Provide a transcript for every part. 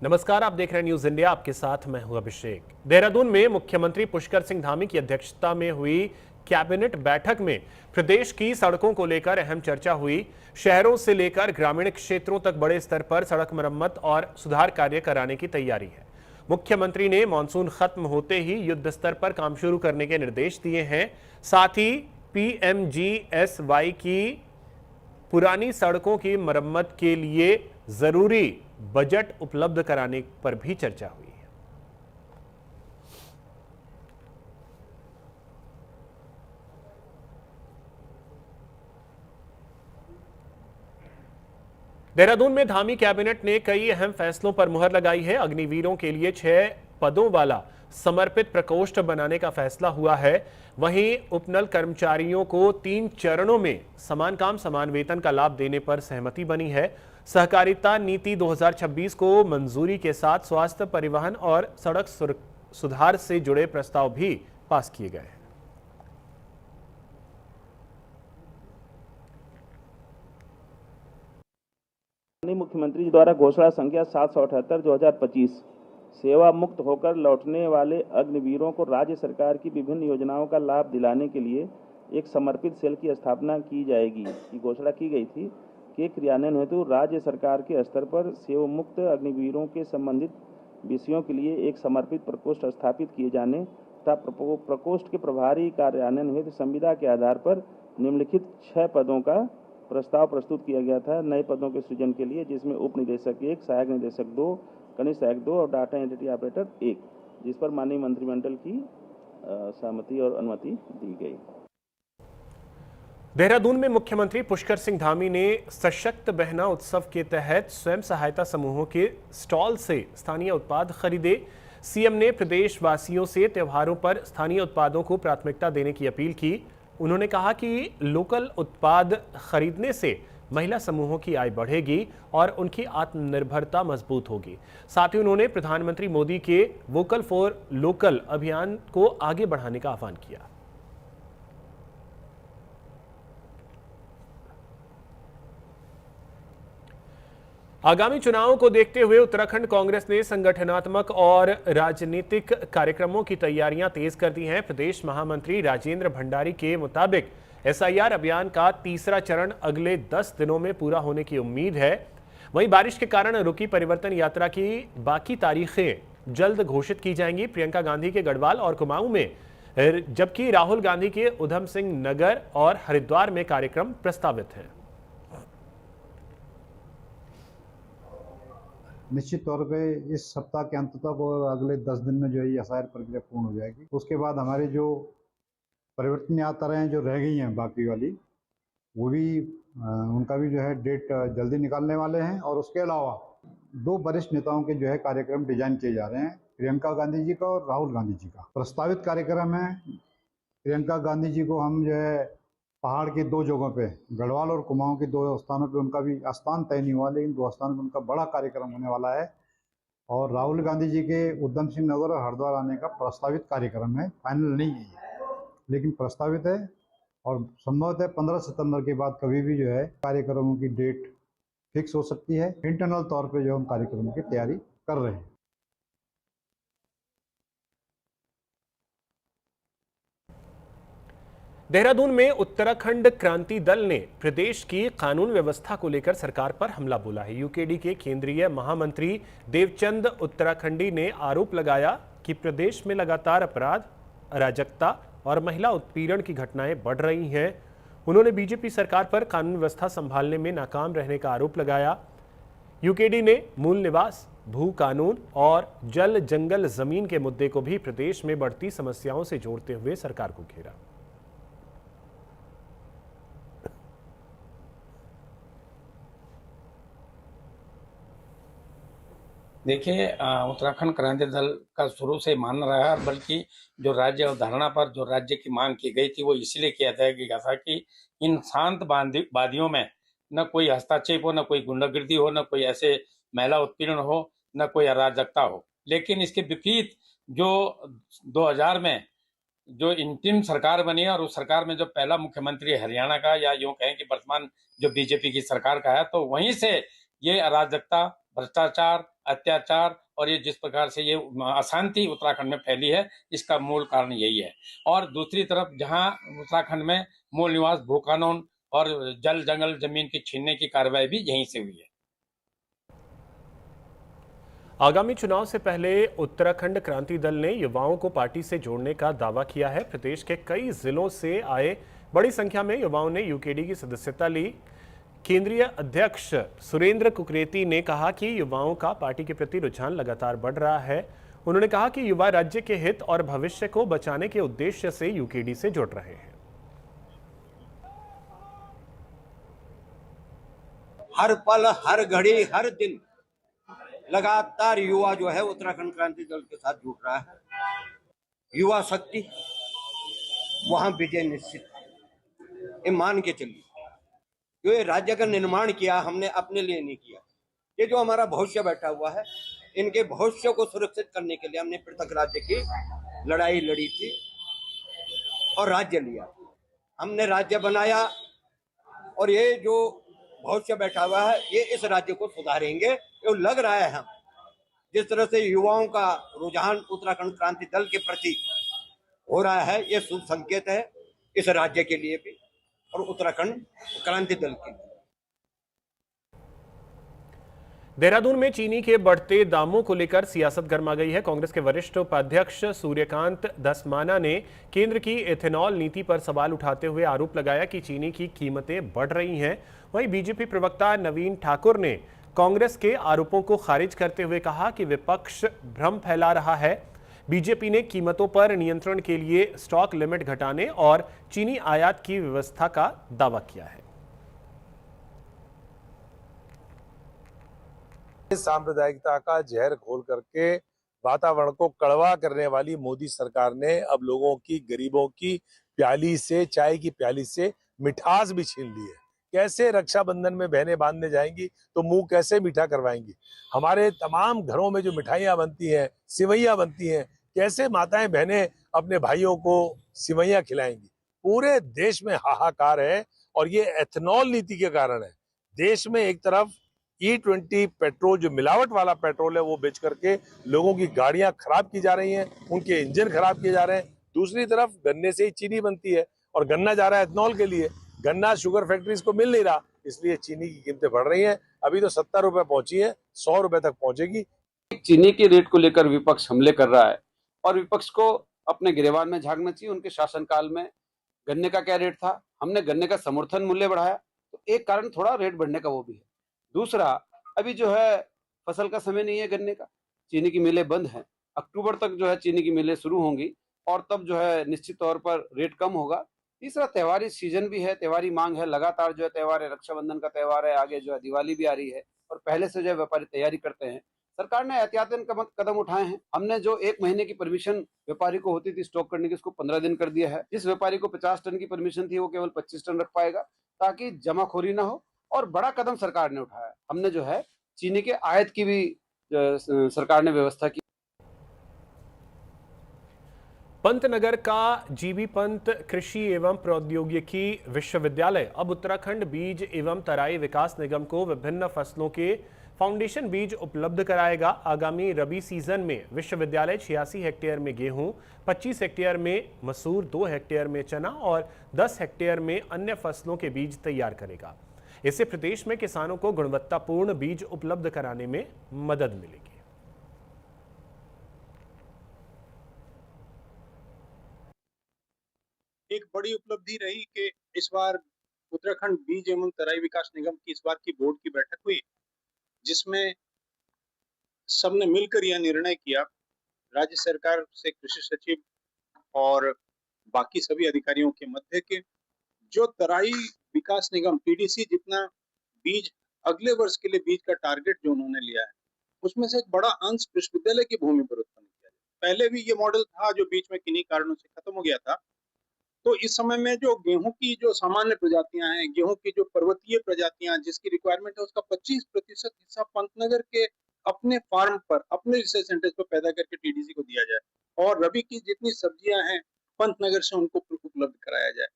नमस्कार, आप देख रहे हैं न्यूज इंडिया। आपके साथ मैं हूं अभिषेक। देहरादून में मुख्यमंत्री पुष्कर सिंह धामी की अध्यक्षता में हुई कैबिनेट बैठक में प्रदेश की सड़कों को लेकर अहम चर्चा हुई। शहरों से लेकर ग्रामीण क्षेत्रों तक बड़े स्तर पर सड़क मरम्मत और सुधार कार्य कराने की तैयारी है। मुख्यमंत्री ने मानसून खत्म होते ही युद्ध स्तर पर काम शुरू करने के निर्देश दिए हैं। साथ ही पीएमजीएसवाई की पुरानी सड़कों की मरम्मत के लिए जरूरी बजट उपलब्ध कराने पर भी चर्चा हुई है। देहरादून में धामी कैबिनेट ने कई अहम फैसलों पर मुहर लगाई है। अग्निवीरों के लिए 6 पदों वाला समर्पित प्रकोष्ठ बनाने का फैसला हुआ है। वहीं उपनल कर्मचारियों को 3 चरणों में समान काम समान वेतन का लाभ देने पर सहमति बनी है। सहकारिता नीति 2026 को मंजूरी के साथ स्वास्थ्य, परिवहन और सड़क सुधार से जुड़े प्रस्ताव भी पास किए गए हैं। मुख्यमंत्री जी द्वारा घोषणा संख्या 778/2025 सेवा मुक्त होकर लौटने वाले अग्निवीरों को राज्य सरकार की विभिन्न योजनाओं का लाभ दिलाने के लिए एक समर्पित सेल की स्थापना की जाएगी की घोषणा की गई थी कि क्रियान्वयन हेतु राज्य सरकार के स्तर पर सेवा मुक्त अग्निवीरों के संबंधित विषयों के लिए एक समर्पित प्रकोष्ठ स्थापित किए जाने तथा प्रकोष्ठ के प्रभारी कार्यान्वयन हेतु संविदा के आधार पर निम्नलिखित 6 पदों का प्रस्ताव प्रस्तुत किया गया था नए पदों के सृजन के लिए, जिसमें उप निदेशक 1, सहायक निदेशक 2, कनिष्ठ सहायक 2 और डाटा एंटिटी ऑपरेटर 1, जिस पर माननीय मंत्रिमंडल की सहमति और अनुमति दी गई। देहरादून में मुख्यमंत्री पुष्कर सिंह धामी ने सशक्त बहना उत्सव के तहत स्वयं सहायता समूहों के स्टॉल से स्थानीय उत्पाद खरीदे। सीएम ने प्रदेशवासियों से त्योहारों पर स्थानीय उत्पादों को प्राथमिकता देने की अपील की। उन्होंने कहा कि लोकल उत्पाद खरीदने से महिला समूहों की आय बढ़ेगी और उनकी आत्मनिर्भरता मजबूत होगी। साथ ही उन्होंने प्रधानमंत्री मोदी के वोकल फॉर लोकल अभियान को आगे बढ़ाने का आह्वान किया। आगामी चुनावों को देखते हुए उत्तराखंड कांग्रेस ने संगठनात्मक और राजनीतिक कार्यक्रमों की तैयारियां तेज कर दी हैं। प्रदेश महामंत्री राजेंद्र भंडारी के मुताबिक एसआईआर अभियान का तीसरा चरण अगले 10 दिनों में पूरा होने की उम्मीद है। वहीं बारिश के कारण रुकी परिवर्तन यात्रा की बाकी तारीखें जल्द घोषित की जाएंगी। प्रियंका गांधी के गढ़वाल और कुमाऊं में, जबकि राहुल गांधी के उधम सिंह नगर और हरिद्वार में कार्यक्रम प्रस्तावित हैं। निश्चित तौर पे इस सप्ताह के अंत तक और अगले 10 दिन में जो है एसआईआर प्रक्रिया पूर्ण हो जाएगी। उसके बाद हमारी जो परिवर्तन यात्राएं जो रह गई हैं बाकी वाली, वो भी उनका भी जो है डेट जल्दी निकालने वाले हैं। और उसके अलावा 2 वरिष्ठ नेताओं के जो है कार्यक्रम डिजाइन किए जा रहे हैं, प्रियंका गांधी जी का और राहुल गांधी जी का। प्रस्तावित कार्यक्रम है, प्रियंका गांधी जी को हम जो है पहाड़ की 2 जगहों पे, गढ़वाल और कुमाऊं के 2 स्थानों पे उनका भी स्थान तय नहीं हुआ, लेकिन 2 स्थानों पे उनका बड़ा कार्यक्रम होने वाला है। और राहुल गांधी जी के उधम सिंह नगर और हरिद्वार आने का प्रस्तावित कार्यक्रम है, फाइनल नहीं है लेकिन प्रस्तावित है। और संभवतः 15 सितंबर के बाद कभी भी जो है कार्यक्रमों की डेट फिक्स हो सकती है। इंटरनल तौर पर जो हम कार्यक्रमों की तैयारी कर रहे हैं। देहरादून में उत्तराखंड क्रांति दल ने प्रदेश की कानून व्यवस्था को लेकर सरकार पर हमला बोला है। यूकेडी के केंद्रीय महामंत्री देवचंद उत्तराखंडी ने आरोप लगाया कि प्रदेश में लगातार अपराध, अराजकता और महिला उत्पीड़न की घटनाएं बढ़ रही हैं। उन्होंने बीजेपी सरकार पर कानून व्यवस्था संभालने में नाकाम रहने का आरोप लगाया। यूकेडी ने मूल निवास, भू कानून और जल जंगल जमीन के मुद्दे को भी प्रदेश में बढ़ती समस्याओं से जोड़ते हुए सरकार को घेरा। देखिए, उत्तराखंड क्रांति दल का शुरू से मानना रहा है, बल्कि जो राज्य अवधारणा पर जो राज्य की मांग की गई थी वो इसलिए किया गया था कि इन शांत वादियों में न कोई हस्तक्षेप हो, न कोई गुंडागिर्दी हो, न कोई ऐसे महिला उत्पीड़न हो, न कोई अराजकता हो। लेकिन इसके विपरीत जो 2000 में जो इंटिम सरकार बनी है और उस सरकार में जो पहला मुख्यमंत्री हरियाणा का, या यूं कहें कि वर्तमान जो बीजेपी की सरकार का है, तो वहीं से ये अराजकता, भ्रष्टाचार, अत्याचार और ये जिस प्रकार से ये अशांति उत्तराखंड में फैली है, इसका मूल कारण यही है। और दूसरी तरफ जहां उत्तराखंड में मूल निवास भू कानून और जल जंगल जमीन की छीनने की कार्रवाई भी यहीं से हुई है। आगामी चुनाव से पहले उत्तराखंड क्रांति दल ने युवाओं को पार्टी से जोड़ने का दावा किया है। प्रदेश के कई जिलों से आए बड़ी संख्या में युवाओं ने यूकेडी की सदस्यता ली। केंद्रीय अध्यक्ष सुरेंद्र कुकरेती ने कहा कि युवाओं का पार्टी के प्रति रुझान लगातार बढ़ रहा है। उन्होंने कहा कि युवा राज्य के हित और भविष्य को बचाने के उद्देश्य से यूकेडी से जुड़ रहे हैं। हर पल, हर घड़ी, हर दिन लगातार युवा जो है उत्तराखंड क्रांति दल के साथ जुड़ रहा है। युवा शक्ति वहां विजय निश्चित है, ये मान के चलिए। जो ये राज्य का निर्माण किया हमने अपने लिए नहीं किया। ये जो हमारा भविष्य बैठा हुआ है, इनके भविष्य को सुरक्षित करने के लिए हमने पृथक राज्य की लड़ाई लड़ी थी और राज्य लिया। हमने राज्य बनाया और ये जो भविष्य बैठा हुआ है, ये इस राज्य को सुधारेंगे। ये लग रहा है हम जिस तरह से युवाओं का रुझान उत्तराखंड क्रांति दल के प्रति हो रहा है, ये शुभ संकेत है इस राज्य के लिए भी और उत्तराखंड क्रांति दल के लिए। देहरादून में चीनी के बढ़ते दामों को लेकर सियासत गर्मा गई है। कांग्रेस के वरिष्ठ उपाध्यक्ष सूर्यकांत धस्माना ने केंद्र की एथेनॉल नीति पर सवाल उठाते हुए आरोप लगाया कि चीनी की कीमतें बढ़ रही हैं। वहीं बीजेपी प्रवक्ता नवीन ठाकुर ने कांग्रेस के आरोपों को खारिज करते हुए कहा कि विपक्ष भ्रम फैला रहा है। बीजेपी ने कीमतों पर नियंत्रण के लिए स्टॉक लिमिट घटाने और चीनी आयात की व्यवस्था का दावा किया है। सांप्रदायिकता का जहर घोल करके वातावरण को कड़वा करने वाली मोदी सरकार ने अब लोगों की, गरीबों की प्याली से, चाय की प्याली से मिठास भी छीन ली है। कैसे रक्षाबंधन में बहनें बांधने जाएंगी तो मुंह कैसे मीठा करवाएंगी? हमारे तमाम घरों में जो मिठाइयां बनती हैं, सिवैयां बनती हैं, कैसे माताएं बहनें अपने भाइयों को सिवैयां खिलाएंगी? पूरे देश में हाहाकार है और ये एथेनॉल नीति के कारण है। देश में एक तरफ E20 पेट्रोल, जो मिलावट वाला पेट्रोल है, वो बेच करके लोगों की गाड़ियां खराब की जा रही हैं, उनके इंजन खराब किए जा रहे हैं। दूसरी तरफ गन्ने से ही चीनी बनती है और गन्ना जा रहा है एथेनॉल के लिए। गन्ना शुगर फैक्ट्रीज को मिल नहीं रहा, इसलिए चीनी की कीमतें बढ़ रही हैं। अभी तो 70 रुपए पहुंची है, 100 रुपए तक पहुंचेगी। चीनी के रेट को लेकर विपक्ष हमले कर रहा है और विपक्ष को अपने गिरेबान में झांकना चाहिए। उनके शासनकाल में गन्ने का क्या रेट था? हमने गन्ने का समर्थन मूल्य बढ़ाया, तो एक कारण थोड़ा रेट बढ़ने का वो भी है। दूसरा, अभी जो है फसल का समय नहीं है गन्ने का, चीनी की मिलें बंद हैं। अक्टूबर तक जो है चीनी की मिलें शुरू होंगी और तब जो है निश्चित तौर पर रेट कम होगा। तीसरा, त्योहारी सीजन भी है, त्योहारी मांग है, लगातार जो है त्योहार है, रक्षाबंधन का त्योहार है, आगे जो है दिवाली भी आ रही है और पहले से जो है व्यापारी तैयारी करते हैं। सरकार ने एहतियातन कदम उठाए हैं। हमने जो 1 महीने की परमिशन व्यापारी को होती थी स्टॉक करने की, उसको 15 दिन कर दिया है। जिस व्यापारी को 50 टन की परमिशन थी, वो केवल 25 टन रख पाएगा, ताकि जमाखोरी ना हो। और बड़ा कदम सरकार ने उठाया, हमने जो है चीनी के आयात की भी सरकार ने व्यवस्था की। पंतनगर का जीबी पंत कृषि एवं प्रौद्योगिकी विश्वविद्यालय अब उत्तराखंड बीज एवं तराई विकास निगम को विभिन्न फसलों के फाउंडेशन बीज उपलब्ध कराएगा। आगामी रबी सीजन में विश्वविद्यालय 86 हेक्टेयर में गेहूं, 25 हेक्टेयर में मसूर, 2 हेक्टेयर में चना और 10 हेक्टेयर में अन्य फसलों के बीज तैयार करेगा। इससे प्रदेश में किसानों को गुणवत्तापूर्ण बीज उपलब्ध कराने में मदद मिलेगी। एक बड़ी उपलब्धि रही कि इस बार उत्तराखंड बीज एवं तराई विकास निगम की इस बार की बोर्ड की बैठक हुई, जिसमें सबने मिलकर यह निर्णय किया, राज्य सरकार से कृषि सचिव और बाकी सभी अधिकारियों के मध्य के, जो तराई विकास निगम TDC जितना बीज अगले वर्ष के लिए बीज का टारगेट जो उन्होंने लिया है, उसमें से एक बड़ा अंश विश्वविद्यालय की भूमि पर उत्पन्न किया जाए। पहले भी ये मॉडल था जो बीच में किन्हीं कारणों से खत्म हो गया था। तो इस समय में जो गेहूं की जो सामान्य प्रजातियां हैं, गेहूं की जो पर्वतीय प्रजातियां जिसकी रिक्वायरमेंट है, उसका 25% हिस्सा पंतनगर के अपने फार्म पर, अपने रिसर्च सेंटर पर पैदा करके TDC को दिया जाए और रबी की जितनी सब्जियां हैं पंतनगर से उनको उपलब्ध कराया जाए।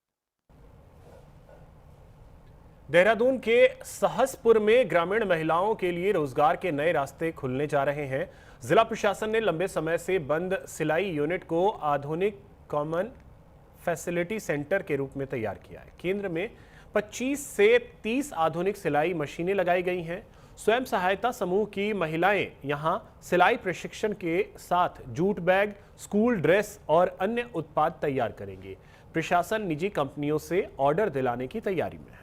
देहरादून के सहसपुर में ग्रामीण महिलाओं के लिए रोजगार के नए रास्ते खुलने जा रहे हैं। जिला प्रशासन ने लंबे समय से बंद सिलाई यूनिट को आधुनिक कॉमन फैसिलिटी सेंटर के रूप में तैयार किया है। केंद्र में 25 से 30 आधुनिक सिलाई मशीनें लगाई गई हैं। स्वयं सहायता समूह की महिलाएं यहां सिलाई प्रशिक्षण के साथ जूट बैग, स्कूल ड्रेस और अन्य उत्पाद तैयार करेंगे। प्रशासन निजी कंपनियों से ऑर्डर दिलाने की तैयारी में है।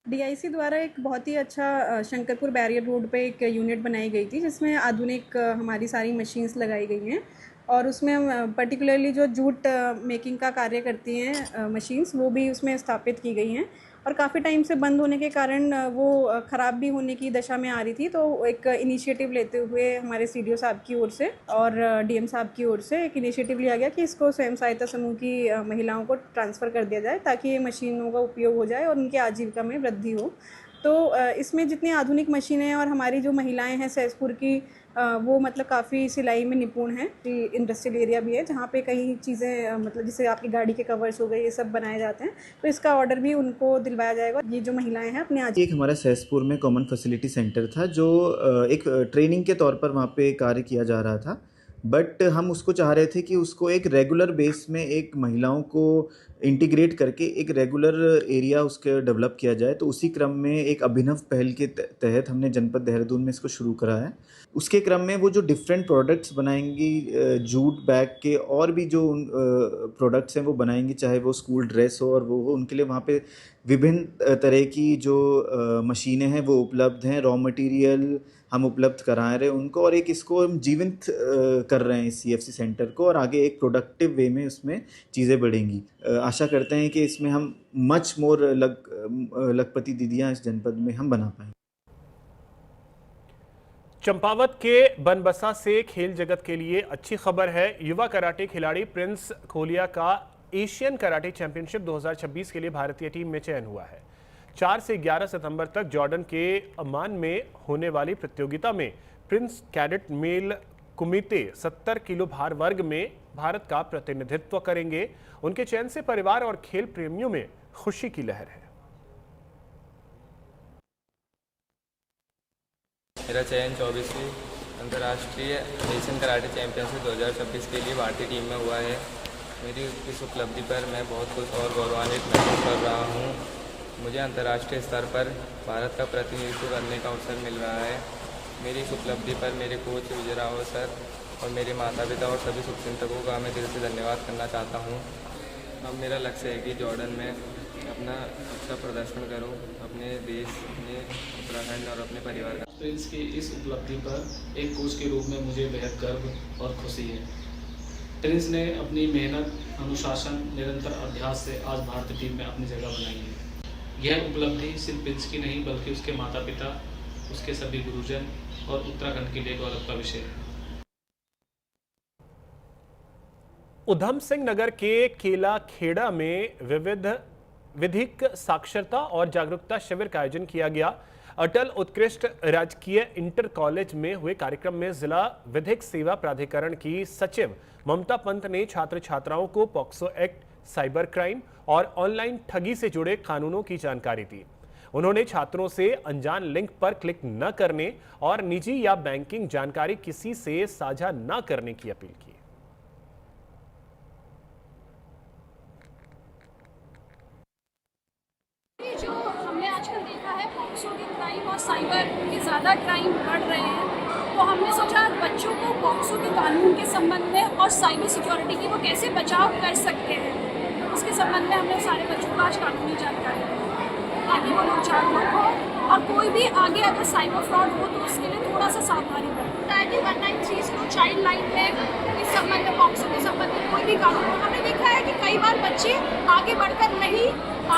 डीआईसी द्वारा एक बहुत ही अच्छा शंकरपुर बैरियर रोड पे एक यूनिट बनाई गई थी, जिसमें आधुनिक हमारी सारी मशीन्स लगाई गई हैं और उसमें पर्टिकुलरली जो जूट मेकिंग का कार्य करती हैं मशीन्स, वो भी उसमें स्थापित की गई हैं। और काफ़ी टाइम से बंद होने के कारण वो ख़राब भी होने की दशा में आ रही थी, तो एक इनिशिएटिव लेते हुए हमारे सीडीओ साहब की ओर से और डीएम साहब की ओर से एक इनिशिएटिव लिया गया कि इसको स्वयं सहायता समूह की महिलाओं को ट्रांसफ़र कर दिया जाए, ताकि ये मशीनों का उपयोग हो जाए और उनकी आजीविका में वृद्धि हो। तो इसमें जितनी आधुनिक मशीनें हैं और हमारी जो महिलाएं हैं सहसपुर की, वो मतलब काफ़ी सिलाई में निपुण हैं। इंडस्ट्रियल एरिया भी है जहाँ पे कई चीज़ें मतलब जैसे आपकी गाड़ी के कवर्स हो गए, ये सब बनाए जाते हैं, तो इसका ऑर्डर भी उनको दिलवाया जाएगा। ये जो महिलाएं हैं अपने एक हमारा सहसपुर में कॉमन फैसिलिटी सेंटर था, जो एक ट्रेनिंग के तौर पर वहाँ पे कार्य किया जा रहा था, बट हम उसको चाह रहे थे कि उसको एक रेगुलर बेस में एक महिलाओं को इंटीग्रेट करके एक रेगुलर एरिया उसके डेवलप किया जाए। तो उसी क्रम में एक अभिनव पहल के तहत हमने जनपद देहरादून में इसको शुरू करा है। उसके क्रम में वो जो डिफरेंट प्रोडक्ट्स बनाएंगी, जूट बैग के और भी जो प्रोडक्ट्स हैं वो बनाएंगी, चाहे वो स्कूल ड्रेस हो और वो उनके लिए वहाँ पे विभिन्न तरह की जो मशीनें हैं वो उपलब्ध हैं, रॉ मटेरियल हम उपलब्ध करा रहे हैं उनको, और एक इसको हम जीवंत कर रहे हैं इस सीएफसी सेंटर को, और आगे एक प्रोडक्टिव वे में उसमें चीज़ें बढ़ेंगी। आशा करते हैं कि इसमें हम मच मोर लखपति दीदियाँ इस जनपद में हम बना पाएंगे। चंपावत के बनबसा से खेल जगत के लिए अच्छी खबर है। युवा कराटे खिलाड़ी प्रिंस खोलिया का एशियन कराटे चैंपियनशिप 2026 के लिए भारतीय टीम में चयन हुआ है। 4 से 11 सितंबर तक जॉर्डन के अमान में होने वाली प्रतियोगिता में प्रिंस कैडेट मेल कुमिते 70 किलो भार वर्ग में भारत का प्रतिनिधित्व करेंगे। उनके चयन से परिवार और खेल प्रेमियों में खुशी की लहर है। मेरा चयन 24वीं अंतर्राष्ट्रीय एशियन कराटे चैंपियनशिप 2026 के लिए भारतीय टीम में हुआ है। मेरी इस उपलब्धि पर मैं बहुत खुश और गौरवान्वित महसूस कर रहा हूँ। मुझे अंतर्राष्ट्रीय स्तर पर भारत का प्रतिनिधित्व करने का अवसर मिल रहा है। मेरी इस उपलब्धि पर मेरे कोच विजय रावत सर और मेरे माता पिता और सभी शुभचिंतकों का मैं दिल से धन्यवाद करना चाहता हूँ। अब मेरा लक्ष्य है कि जॉर्डन में अपना अच्छा प्रदर्शन करूं, अपने देश में, उत्तराखंड और अपने परिवार का। प्रिंस की इस उपलब्धि पर एक कोच के रूप में मुझे बेहद गर्व और खुशी है। प्रिंस ने अपनी मेहनत, अनुशासन, निरंतर अभ्यास से आज भारतीय टीम में अपनी जगह बनाई है। यह उपलब्धि सिर्फ प्रिंस की नहीं बल्कि उसके माता पिता, उसके सभी गुरुजन और उत्तराखंड के लिए गौरव का विषय है। उधम सिंह नगर के केला खेड़ा में विधिक साक्षरता और जागरूकता शिविर का आयोजन किया गया। अटल उत्कृष्ट राजकीय इंटर कॉलेज में हुए कार्यक्रम में जिला विधिक सेवा प्राधिकरण की सचिव ममता पंत ने छात्र छात्राओं को पॉक्सो एक्ट, साइबर क्राइम और ऑनलाइन ठगी से जुड़े कानूनों की जानकारी दी। उन्होंने छात्रों से अनजान लिंक पर क्लिक न करने और निजी या बैंकिंग जानकारी किसी से साझा न करने की अपील की। जो हमने आजकल देखा है पॉक्सो के क्राइम और साइबर के ज़्यादा क्राइम बढ़ रहे हैं, तो हमने सोचा बच्चों को पॉक्सो के कानून के संबंध में और साइबर सिक्योरिटी की वो कैसे बचाव कर सकते हैं, उसके संबंध में हमने सारे बच्चों को आज कानूनी जानकारी दी ताकि वो लोग जागरूक हो और कोई भी आगे अगर साइबर फ्रॉड हो तो उसके लिए थोड़ा सा सावधानी बरतें। 1930 चाइल्ड लाइन में इस संबंध में पॉक्सो के संबंध में कोई भी कानून, हमने देखा है कि कई बार बच्चे आगे बढ़कर नहीं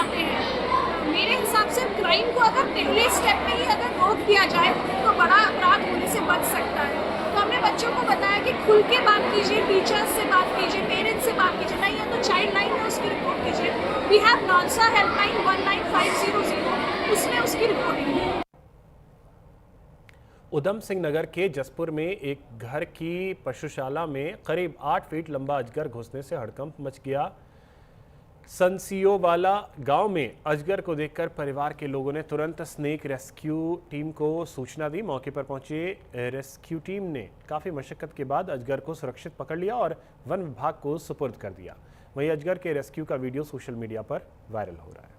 आते हैं। मेरे हिसाब से क्राइम को अगर पहले स्टेप में ही अगर रोक दिया जाए तो बड़ा अपराध होने से बच सकता है। तो हमने बच्चों को बताया कि खुल के बात कीजिए, टीचर्स से बात कीजिए, पेरेंट्स से बात कीजिए, नहीं है तो चाइल्ड लाइन में उसकी रिपोर्ट कीजिए। वी हैव नालसा हेल्पलाइन 19500, उसमें उसकी रिपोर्टिंग है। उधम सिंह नगर के जसपुर में एक घर की पशुशाला में करीब 8 फीट लंबा अजगर घुसने से हड़कंप मच गया। संसियोवाला गांव में अजगर को देखकर परिवार के लोगों ने तुरंत स्नेक रेस्क्यू टीम को सूचना दी। मौके पर पहुंचे रेस्क्यू टीम ने काफ़ी मशक्कत के बाद अजगर को सुरक्षित पकड़ लिया और वन विभाग को सुपुर्द कर दिया। वहीं अजगर के रेस्क्यू का वीडियो सोशल मीडिया पर वायरल हो रहा है।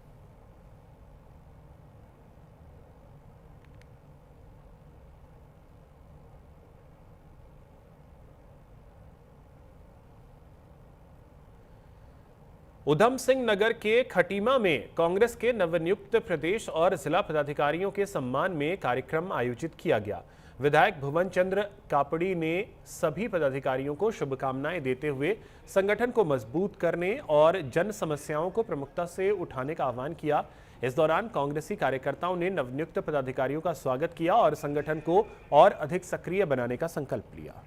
उधम सिंह नगर के खटीमा में कांग्रेस के नवनियुक्त प्रदेश और जिला पदाधिकारियों के सम्मान में कार्यक्रम आयोजित किया गया। विधायक भुवन चंद्र कापड़ी ने सभी पदाधिकारियों को शुभकामनाएं देते हुए संगठन को मजबूत करने और जन समस्याओं को प्रमुखता से उठाने का आह्वान किया। इस दौरान कांग्रेसी कार्यकर्ताओं ने नवनियुक्त पदाधिकारियों का स्वागत किया और संगठन को और अधिक सक्रिय बनाने का संकल्प लिया।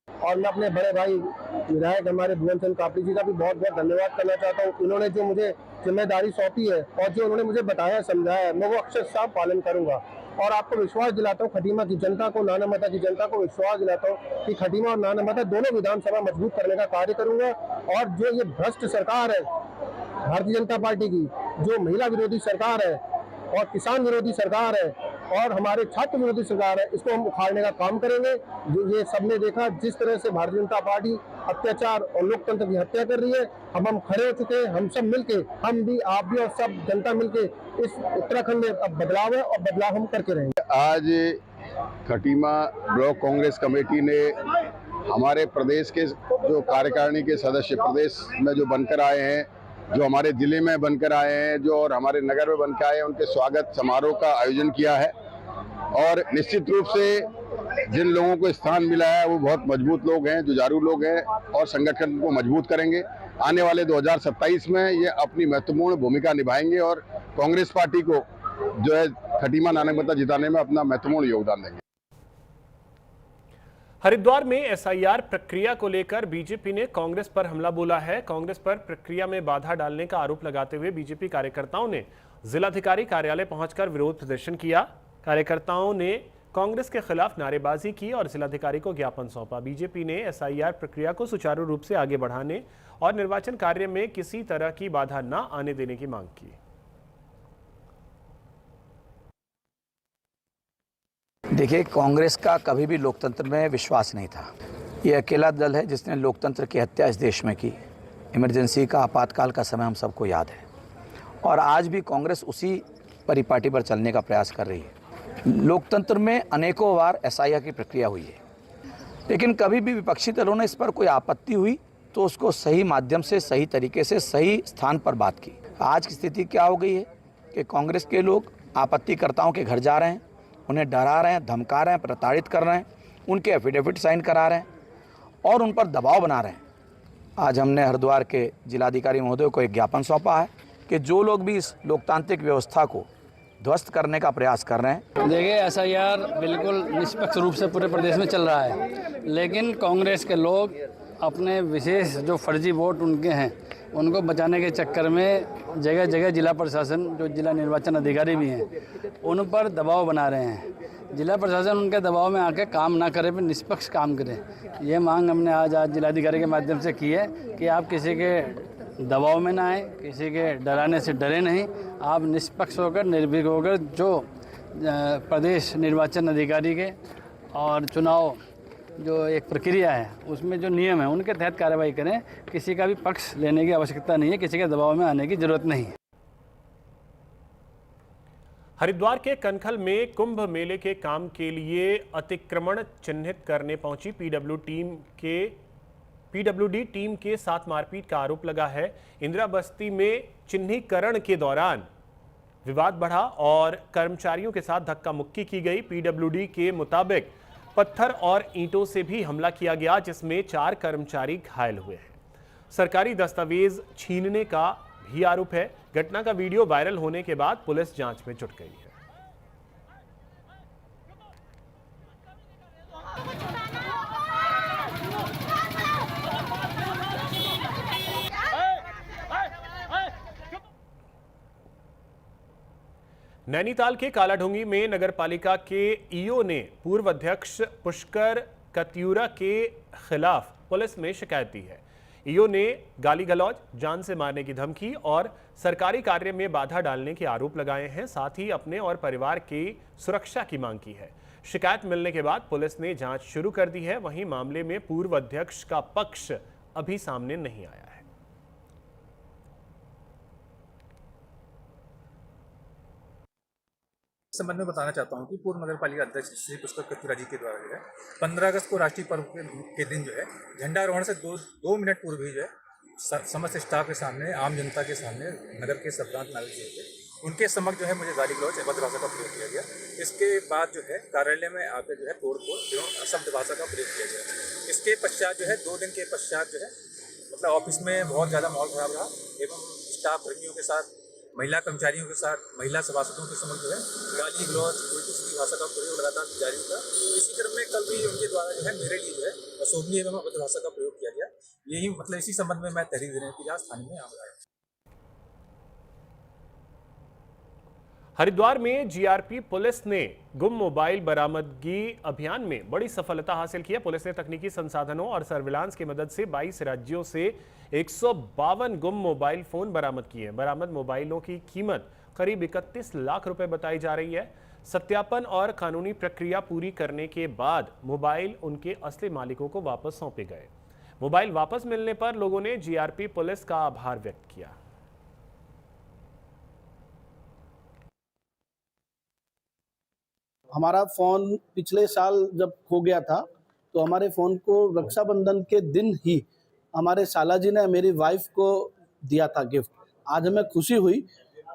और मैं अपने बड़े भाई विधायक हमारे भुवन चंद्र कापड़ी जी का भी बहुत बहुत धन्यवाद करना चाहता हूँ। उन्होंने जो मुझे जिम्मेदारी सौंपी है और जो उन्होंने मुझे बताया समझाया है, मैं वो अक्षर साफ पालन करूंगा। और आपको विश्वास दिलाता हूँ, खटीमा की जनता को, नानामता की जनता को विश्वास दिलाता हूँ कि खटीमा और नानामता दोनों विधानसभा मजबूत करने का कार्य करूंगा। और जो ये भ्रष्ट सरकार है भारतीय जनता पार्टी की, जो महिला विरोधी सरकार है और किसान विरोधी सरकार है और हमारे छात्र विरोधी सरकार है, इसको हम उखाड़ने का काम करेंगे। जो ये सबने देखा जिस तरह से भारतीय जनता पार्टी अत्याचार और लोकतंत्र की हत्या कर रही है, हम खड़े हो चुके हैं। हम सब मिलके, हम भी, आप भी और सब जनता मिलके इस उत्तराखंड में अब बदलाव है और बदलाव हम करके रहेंगे। आज खटीमा ब्लॉक कांग्रेस कमेटी ने हमारे प्रदेश के जो कार्यकारिणी के सदस्य प्रदेश में जो बनकर आए हैं, जो हमारे जिले में बनकर आए हैं, जो और हमारे नगर में बनकर आए हैं, उनके स्वागत समारोह का आयोजन किया है। और निश्चित रूप से जिन लोगों को स्थान मिला है वो बहुत मजबूत लोग हैं, जुझारू लोग हैं और संगठन को मजबूत करेंगे। आने वाले 2027 में ये अपनी महत्वपूर्ण भूमिका निभाएंगे और कांग्रेस पार्टी को जो है खटीमा नानकमता जिताने में अपना महत्वपूर्ण योगदान देंगे। हरिद्वार में एसआईआर प्रक्रिया को लेकर बीजेपी ने कांग्रेस पर हमला बोला है। कांग्रेस पर प्रक्रिया में बाधा डालने का आरोप लगाते हुए बीजेपी कार्यकर्ताओं ने जिलाधिकारी कार्यालय पहुंचकर विरोध प्रदर्शन किया। कार्यकर्ताओं ने कांग्रेस के खिलाफ नारेबाजी की और जिलाधिकारी को ज्ञापन सौंपा। बीजेपी ने एसआईआर प्रक्रिया को सुचारू रूप से आगे बढ़ाने और निर्वाचन कार्य में किसी तरह की बाधा न आने देने की मांग की। देखिए, कांग्रेस का कभी भी लोकतंत्र में विश्वास नहीं था। ये अकेला दल है जिसने लोकतंत्र की हत्या इस देश में की। इमरजेंसी का, आपातकाल का समय हम सबको याद है और आज भी कांग्रेस उसी परिपाटी पर चलने का प्रयास कर रही है। लोकतंत्र में अनेकों बार एसआईआर की प्रक्रिया हुई है, लेकिन कभी भी विपक्षी दलों ने इस पर कोई आपत्ति हुई तो उसको सही माध्यम से, सही तरीके से, सही स्थान पर बात की। आज की स्थिति क्या हो गई है कि कांग्रेस के लोग आपत्तिकर्ताओं के घर जा रहे हैं, उन्हें डरा रहे हैं, धमका रहे हैं, प्रताड़ित कर रहे हैं, उनके एफिडेविट साइन करा रहे हैं और उन पर दबाव बना रहे हैं। आज हमने हरिद्वार के जिलाधिकारी महोदय को एक ज्ञापन सौंपा है कि जो लोग भी इस लोकतांत्रिक व्यवस्था को ध्वस्त करने का प्रयास कर रहे हैं। देखिए, एसआईआर बिल्कुल निष्पक्ष रूप से पूरे प्रदेश में चल रहा है, लेकिन कांग्रेस के लोग अपने विशेष जो फर्जी वोट उनके हैं उनको बचाने के चक्कर में जगह जगह जिला प्रशासन, जो जिला निर्वाचन अधिकारी भी हैं, उन पर दबाव बना रहे हैं। जिला प्रशासन उनके दबाव में आके काम ना करे, पर निष्पक्ष काम करे। ये मांग हमने आज जिलाधिकारी के माध्यम से की है कि आप किसी के दबाव में ना आए, किसी के डराने से डरे नहीं। आप निष्पक्ष होकर, निर्भीक होकर जो प्रदेश निर्वाचन अधिकारी के और चुनाव जो एक प्रक्रिया है उसमें जो नियम है उनके तहत कार्रवाई करें। किसी का भी पक्ष लेने की आवश्यकता नहीं है, किसी के दबाव में आने की जरूरत नहीं है। हरिद्वार के कनखल में कुंभ मेले के काम के लिए अतिक्रमण चिन्हित करने पहुंची पीडब्ल्यूडी टीम के साथ मारपीट का आरोप लगा है। इंदिरा बस्ती में चिन्हीकरण के दौरान विवाद बढ़ा और कर्मचारियों के साथ धक्का मुक्की की गई। पीडब्ल्यूडी के मुताबिक पत्थर और ईंटों से भी हमला किया गया, जिसमें 4 कर्मचारी घायल हुए हैं। सरकारी दस्तावेज छीनने का भी आरोप है। घटना का वीडियो वायरल होने के बाद पुलिस जांच में जुट गई है। नैनीताल के कालाढूंगी में नगरपालिका के ईओ ने पूर्व अध्यक्ष पुष्कर कत्यूरा के खिलाफ पुलिस में शिकायत दी है। ईओ ने गाली गलौज, जान से मारने की धमकी और सरकारी कार्य में बाधा डालने के आरोप लगाए हैं। साथ ही अपने और परिवार की सुरक्षा की मांग की है। शिकायत मिलने के बाद पुलिस ने जांच शुरू कर दी है। वहीं मामले में पूर्व अध्यक्ष का पक्ष अभी सामने नहीं आया है। इस संबंध में बताना चाहता हूं कि पूर्व नगर पालिका अध्यक्ष श्री पुष्कर कत्यूरा जी के द्वारा जो है 15 अगस्त को राष्ट्रीय पर्व के दिन जो है झंडारोहण से दो मिनट पूर्व ही जो है समस्त स्टाफ के सामने, आम जनता के सामने, नगर के संभ्रांत नागरिक जो थे उनके समक्ष जो है मुझे गाली गलौज अभद्र भाषा का प्रयोग किया गया। इसके बाद जो है कार्यालय में आकर जो है तोड़फोड़ एवं अशब्द भाषा का प्रयोग किया गया। इसके पश्चात जो है 2 दिन के पश्चात जो है मतलब ऑफिस में बहुत ज़्यादा माहौल खराब रहा एवं स्टाफ कर्मियों के साथ, महिला कर्मचारियों के साथ, महिला सभासदों के समक्ष जो है गाली गलौज, उल्टी सीधी भाषा का प्रयोग लगातार जारी था। इसी क्रम में कल भी उनके द्वारा जो है मेरे लिए जो है अशोभनीय एवं अभद्र भाषा का प्रयोग किया गया। यही मतलब इसी संबंध में मैं तहरीर देने के लिए थाने में आया। हरिद्वार में जीआरपी पुलिस ने गुम मोबाइल बरामदगी अभियान में बड़ी सफलता हासिल की है। पुलिस ने तकनीकी संसाधनों और सर्विलांस की मदद से 22 राज्यों से 152 गुम मोबाइल फोन बरामद किए हैं। बरामद मोबाइलों की कीमत करीब 31 लाख रुपए बताई जा रही है। सत्यापन और कानूनी प्रक्रिया पूरी करने के बाद मोबाइल उनके असली मालिकों को वापस सौंपे गए। मोबाइल वापस मिलने पर लोगों ने जीआरपी पुलिस का आभार व्यक्त किया। हमारा फ़ोन पिछले साल जब खो गया था तो हमारे फ़ोन को रक्षाबंधन के दिन ही हमारे साला जी ने मेरी वाइफ को दिया था गिफ्ट। आज हमें खुशी हुई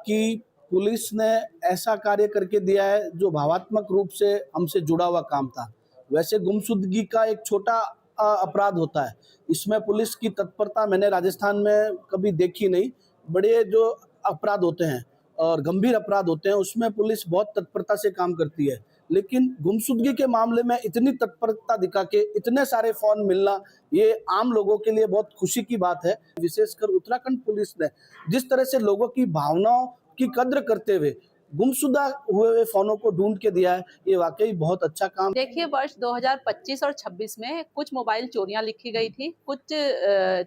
कि पुलिस ने ऐसा कार्य करके दिया है जो भावात्मक रूप से हमसे जुड़ा हुआ काम था। वैसे गुमशुदगी का एक छोटा अपराध होता है, इसमें पुलिस की तत्परता मैंने राजस्थान में कभी देखी नहीं। बड़े जो अपराध होते हैं और गंभीर अपराध होते हैं उसमें पुलिस बहुत तत्परता से काम करती है, लेकिन गुमशुदगी के मामले में इतनी तत्परता दिखा के इतने सारे फोन मिलना ये आम लोगों के लिए बहुत खुशी की बात है। विशेषकर उत्तराखंड पुलिस ने जिस तरह से लोगों की भावनाओं की कद्र करते हुए गुमशुदा हुए फोनों को ढूंढ के दिया है, ये वाकई बहुत अच्छा काम। देखिए, वर्ष 2025 और 26 में कुछ मोबाइल चोरियां लिखी गई थी, कुछ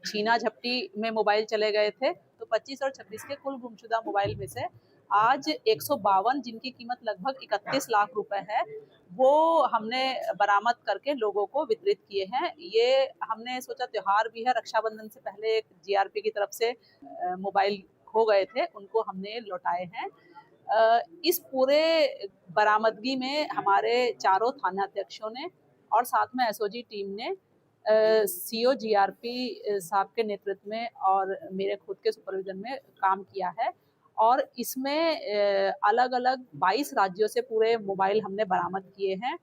छीना झपटी में मोबाइल चले गए थे। तो 25 और 26 के कुल गुमशुदा मोबाइल में से आज 152 जिनकी कीमत लगभग 31 लाख रुपए है वो हमने बरामद करके लोगों को वितरित किए हैं। ये हमने सोचा त्योहार भी है, रक्षाबंधन से पहले एक जीआरपी की तरफ से मोबाइल खो गए थे उनको हमने लौटाए हैं। इस पूरे बरामदगी में हमारे चारों थानाध्यक्षों ने और साथ में एसओजी टीम ने सीओ जीआरपी साहब के नेतृत्व में और मेरे खुद के सुपरविजन में काम किया है और इसमें अलग अलग 22 राज्यों से पूरे मोबाइल हमने बरामद किए हैं।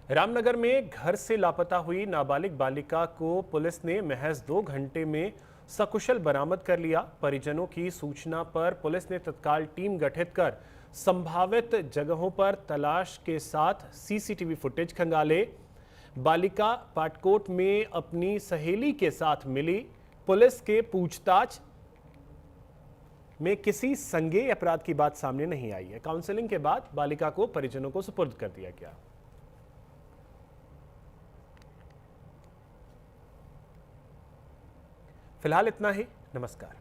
रामनगर में घर से लापता हुई नाबालिग बालिका को पुलिस ने महज 2 घंटे में सकुशल बरामद कर लिया। परिजनों की सूचना पर पुलिस ने तत्काल टीम गठित कर संभावित जगहों पर तलाश के साथ सीसीटीवी फुटेज खंगाले। बालिका पाटकोट में अपनी सहेली के साथ मिली। पुलिस के पूछताछ में किसी संज्ञेय अपराध की बात सामने नहीं आई है। काउंसलिंग के बाद बालिका को परिजनों को सुपुर्द कर दिया गया। फिलहाल इतना ही। नमस्कार।